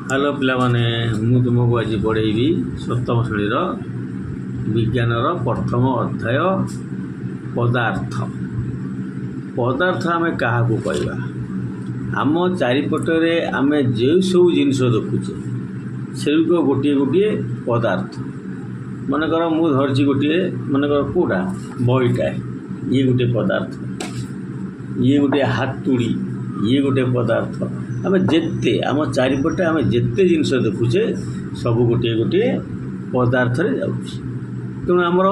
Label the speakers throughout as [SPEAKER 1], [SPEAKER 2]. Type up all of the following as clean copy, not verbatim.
[SPEAKER 1] Hello पिलामाने मु तुमको आज पढ़ेबी सप्तम श्रेणीर विज्ञानर प्रथम अध्याय पदार्थ। पदार्थ आम क्या कहवा आम चारिपटे आम जो सब जिनस देखुचे से गोटे गोटे पदार्थ। मनकर मु धरची गोटे मनकर कौटा बईटा ये गोटे पदार्थ, ये गोटे हातुड़ी ये गोटे पदार्थ। आम जिते आम चारिपटे आम जिते जिनस देखुचे सब गोटे गोटे पदार्थ जाऊँगी। तेणु आमर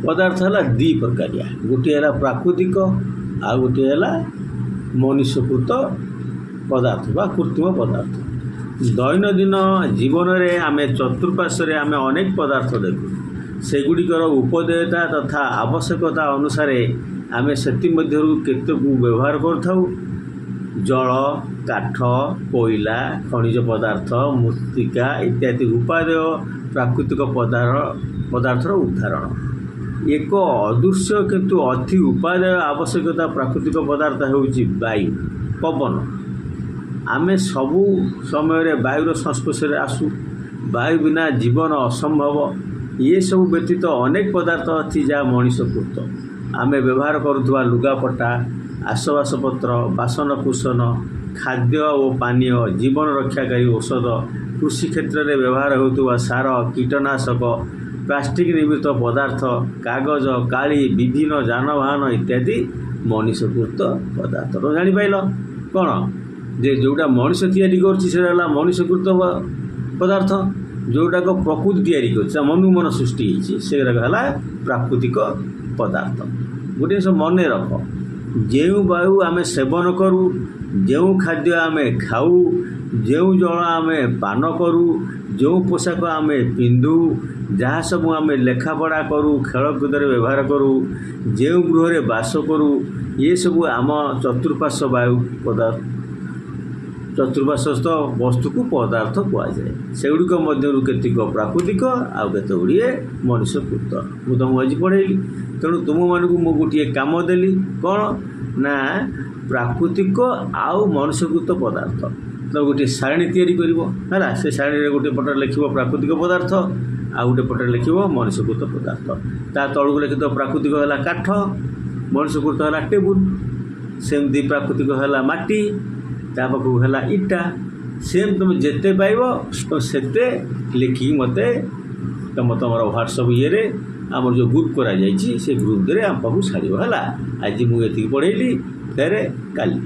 [SPEAKER 1] पदार्थ है दी प्रकारिया, गोटे है प्राकृतिक आ गोटे है मनुष्यकृत पदार्थ बा कृत्रिम पदार्थ। दैनंदिन जीवन में आम चतुर्पार्श्व आम अनेक पदार्थ देखु, सेगुड़िकर उपदेयता तथा आवश्यकता अनुसार आम से केतक व्यवहार कर जल, काठ, कोयला, खनिज पदार्थ, मृत्तिका इत्यादि उपादेय प्राकृतिक पदार्थर उदाहरण। एक अदृश्य किंतु अति उपादेय आवश्यकता प्राकृतिक पदार्थ होउछि वायु, पवन। आमे सबु समय वायुर संस्पर्श आसु, वायु बिना जीवन असंभव। ये सब व्यतीत अनेक पदार्थ अच्छी जहाँ मनुष्यकृत। आमे व्यवहार करुवा लुगापटा, आसबासपत्र, बासन कुसन, खाद्य और पानीय, जीवन रक्षाकारी औषध, कृषि क्षेत्र में व्यवहार होता सार, कीटनाशक, प्लास्टिक निर्मित पदार्थ, कागज, काली, विभिन्न जानवाहन इत्यादि मनुष्यकृत पदार्थ। तो जापार कौन जे जोटा मनुष्य तैयारी कर मनुष्यकृत पदार्थ, जोटा को प्रकृति तैयारी कर मनु मन सृष्टि से प्राकृतिक पदार्थ। गोटे सब मन रख, जो वायु आम सेवन करूँ, जो खाद्य आम खाऊ, जो जल आम पान करूँ, जो पोशाक आम पिंधु, जहाँ सब आम लेखापढ़ा करूँ, खेलकूद व्यवहार करूँ, जो गृह बास करूँ, ये सब आम चतुर्पार्श्व वायु पदार्थ। चतुर्पार्श्वस्थ वस्तु को पदार्थ कहुए। सेगुड़िक मध्य केतिक प्राकृतिक आउ केत गुड़िए मनुष्यकृत। मुझे तुमको आज पढ़ेली, तेणु तुम मानक मु गोटे काम देली कौन ना प्राकृतिक आउ मनुष्यकृत पदार्थ। तो गोटे सारणी तैयारी है, से सारणी गोटे पटे लिख प्राकृतिक पदार्थ, आउ गोटे पटे लिख मनुष्यकृत पदार्थ। ता तलू लिखित प्राकृतिक है काठ, मनुष्यकृत है टेबुल, सेमती प्राकृतिक है माटी, ता पाखु है इटा। सेम तुम जिते पाइब तो सेते लिखिकी मत तुम व्हाट्सअप ये आम जो ग्रुप करा से ग्रुप आम पाखु छाड़ है। आज मुझे पढ़ेली, फेर काली।